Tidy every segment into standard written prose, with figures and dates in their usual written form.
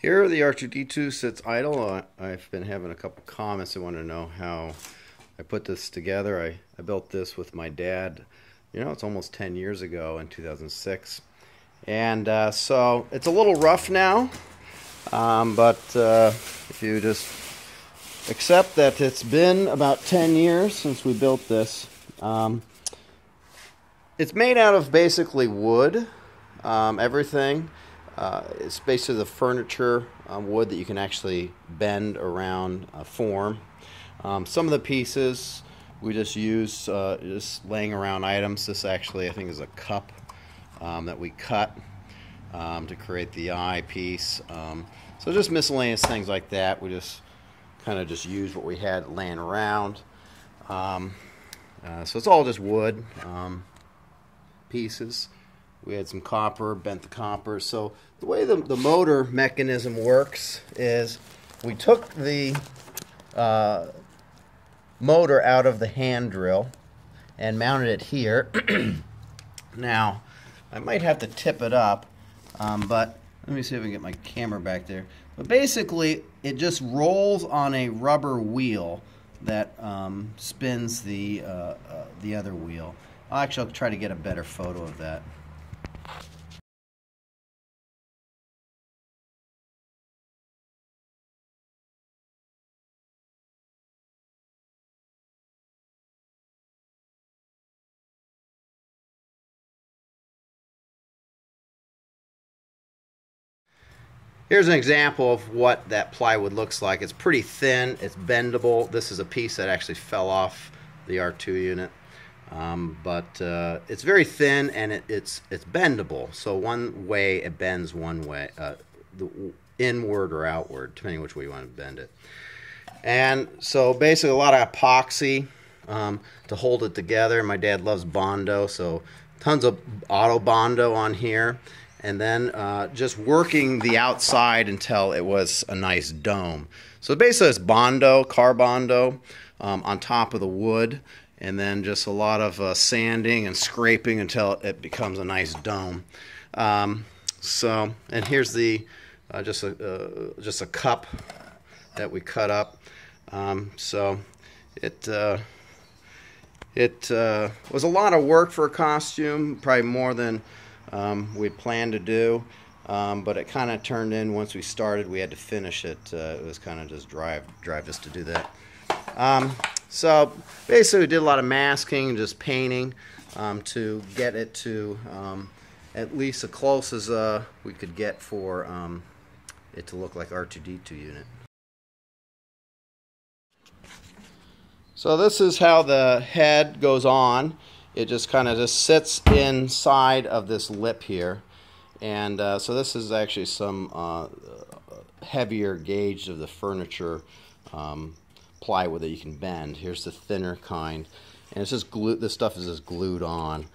Here the R2D2 sits idle. I've been having a couple comments that want to know how I put this together. I built this with my dad. It's almost 10 years ago in 2006. And so it's a little rough now, but if you just accept that it's been about 10 years since we built this. It's made out of basically wood, everything. It's basically the furniture wood that you can actually bend around form. Some of the pieces we just use just laying around items. This actually I think is a cup that we cut to create the eye piece. So just miscellaneous things like that. We just kind of just used what we had laying around. So it's all just wood pieces. We had some copper, bent the copper. So the way the motor mechanism works is we took the motor out of the hand drill and mounted it here. Now, I might have to tip it up, but let me see if I can get my camera back there. But basically, it just rolls on a rubber wheel that spins the other wheel. I'll try to get a better photo of that. Here's an example of what that plywood looks like. It's pretty thin, it's bendable. This is a piece that actually fell off the R2 unit. But it's very thin and it's bendable. So one way it bends one way, inward or outward, depending which way you want to bend it. And so basically a lot of epoxy to hold it together. My dad loves bondo, so tons of auto bondo on here. And then just working the outside until it was a nice dome. So basically it's bondo, car bondo on top of the wood, and then just a lot of sanding and scraping until it becomes a nice dome. And here's the just a cup that we cut up. So it was a lot of work for a costume, probably more than we planned to do, but it kind of turned in once we started. We had to finish it. It was kind of just drive us to do that. So basically we did a lot of masking, just painting to get it to at least as close as we could get for it to look like R2D2 unit. So this is how the head goes on. It just kind of sits inside of this lip here. And so this is actually some heavier gauge of the furniture plywood that you can bend. Here's the thinner kind. And it's just glued, this stuff is just glued on.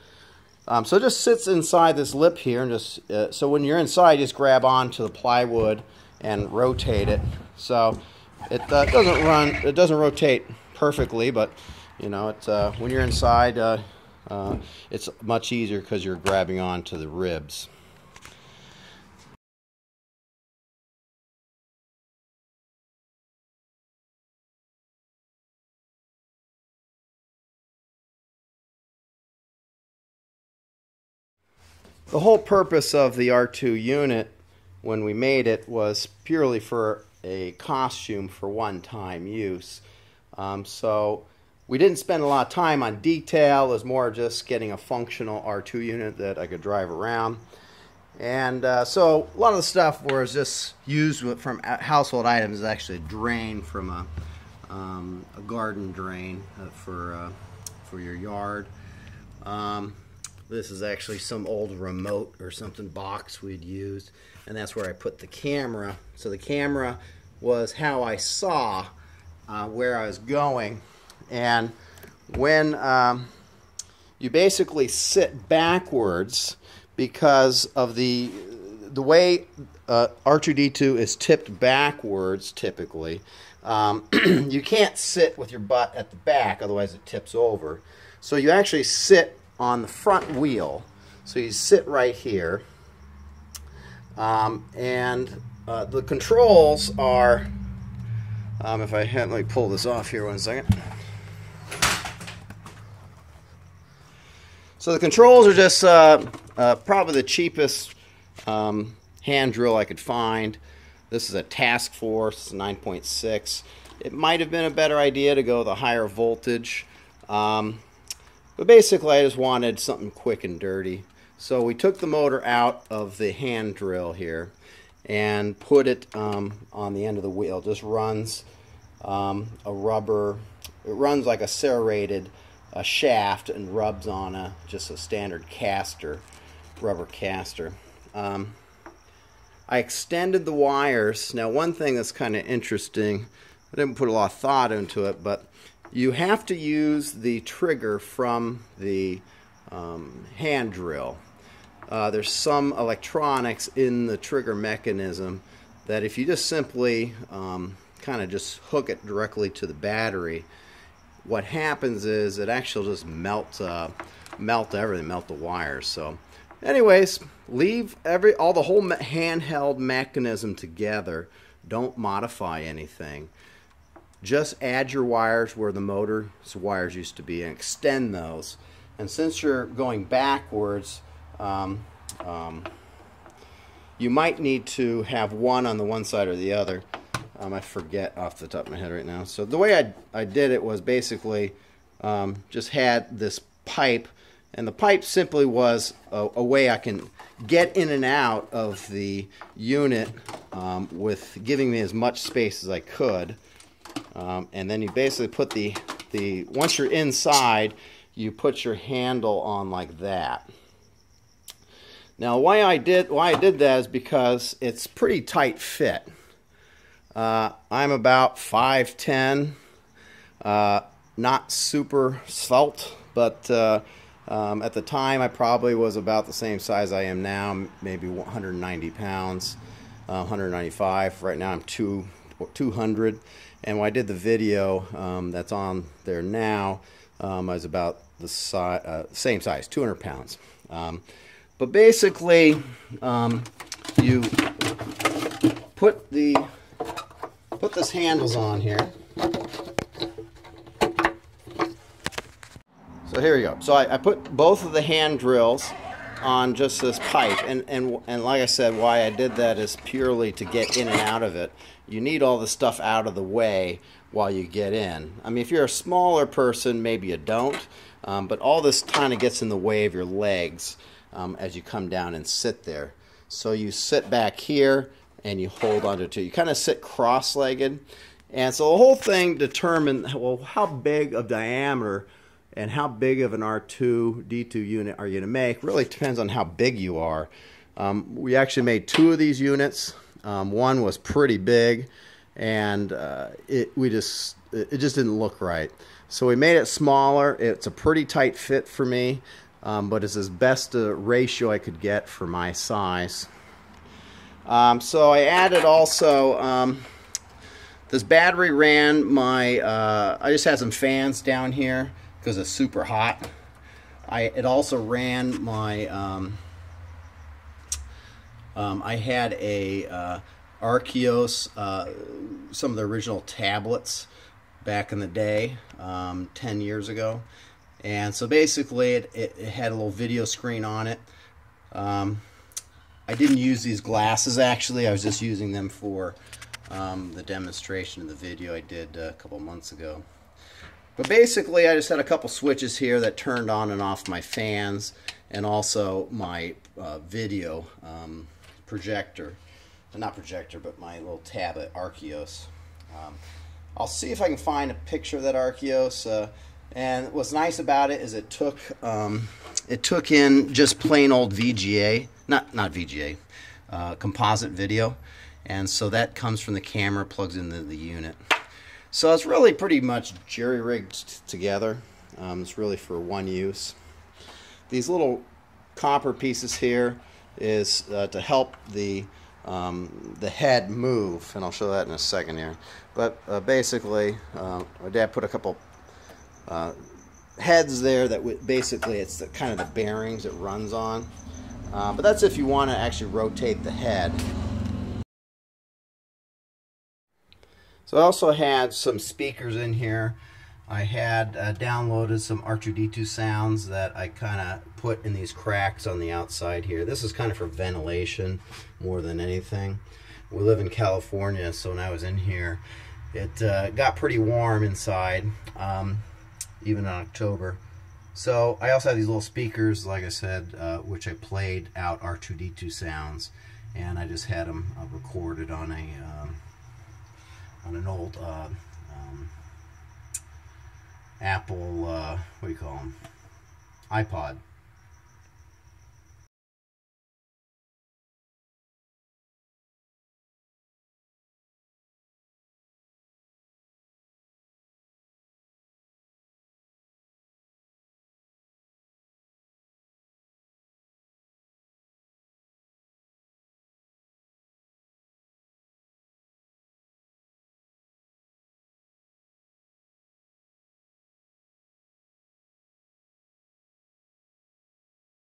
So it just sits inside this lip here. And just so when you're inside, you just grab onto the plywood and rotate it. So it doesn't rotate perfectly, but when you're inside, it's much easier because you're grabbing onto the ribs. The whole purpose of the R2 unit when we made it was purely for a costume for one-time use. So we didn't spend a lot of time on detail. It was more just getting a functional R2 unit that I could drive around. And so a lot of the stuff was just used from household items is actually a drain from a garden drain for your yard. This is actually some old remote or something box we'd used, and that's where I put the camera. So the camera was how I saw where I was going. And when you basically sit backwards, because of the way R2D2 is tipped backwards typically, you can't sit with your butt at the back, otherwise it tips over. So you actually sit on the front wheel. So you sit right here, and The controls are, if I had, let me pull this off here 1 second. So the controls are just probably the cheapest hand drill I could find. This is a Task Force 9.6. It might have been a better idea to go the higher voltage, but basically I just wanted something quick and dirty. So we took the motor out of the hand drill here and put it on the end of the wheel. It just runs a rubber, it runs like a serrated shaft and rubs on just a standard caster, rubber caster. I extended the wires. Now one thing that's kind of interesting, I didn't put a lot of thought into it, but you have to use the trigger from the hand drill. There's some electronics in the trigger mechanism that if you just simply kind of just hook it directly to the battery, what happens is it actually just melt everything, melt the wires. So anyways, leave all the whole handheld mechanism together. Don't modify anything. Just add your wires where the motor's wires used to be and extend those. And since you're going backwards, you might need to have one on the one side or the other. I forget off the top of my head right now. So the way I did it was basically just had this pipe, and the pipe simply was a way I can get in and out of the unit with giving me as much space as I could. And then you basically put once you're inside, you put your handle on like that. Now why I did that is because it's pretty tight fit. I'm about 5'10", not super svelte, but at the time I probably was about the same size I am now, maybe 190 pounds, 195. Right now I'm 200. And when I did the video that's on there now, I was about the same size, 200 pounds. But basically, you put this handles on here. So here you go. So I put both of the hand drills on just this pipe, and like I said, why I did that is purely to get in and out of it. You need all the stuff out of the way while you get in. I mean, if you're a smaller person, maybe you don't, but all this kind of gets in the way of your legs as you come down and sit there. So you sit back here and you hold onto it. You kind of sit cross-legged, and so the whole thing determined, well, how big of diameter and how big of an R2D2 unit are you going to make really depends on how big you are. We actually made 2 of these units. One was pretty big, and it just didn't look right. So we made it smaller. It's a pretty tight fit for me, but it's as best a ratio I could get for my size. So I added also this battery ran my. I just had some fans down here because it's super hot. It also ran my. I had a Archeos, some of the original tablets back in the day, 10 years ago. And so basically it had a little video screen on it. I didn't use these glasses actually, I was just using them for the demonstration of the video I did a couple months ago. But basically I just had a couple switches here that turned on and off my fans, and also my video projector. Not projector, but my little tablet Archeos. I'll see if I can find a picture of that Archeos. And what's nice about it is it took in just plain old VGA, not VGA, composite video, and so that comes from the camera, plugs into the unit. So it's really pretty much jerry-rigged together. It's really for one use. These little copper pieces here is to help the head move, and I'll show that in a second here. But basically, my dad put a couple heads there that basically it's the kind of the bearings it runs on. But that's if you want to actually rotate the head. So I also had some speakers in here. I had downloaded some R2D2 sounds that I kind of put in these cracks on the outside here. This is kind of for ventilation more than anything. We live in California, so when I was in here, it got pretty warm inside, even in October. So I also have these little speakers, like I said, which I played out R2D2 sounds, and I just had them recorded on an old Apple, what do you call them, iPod.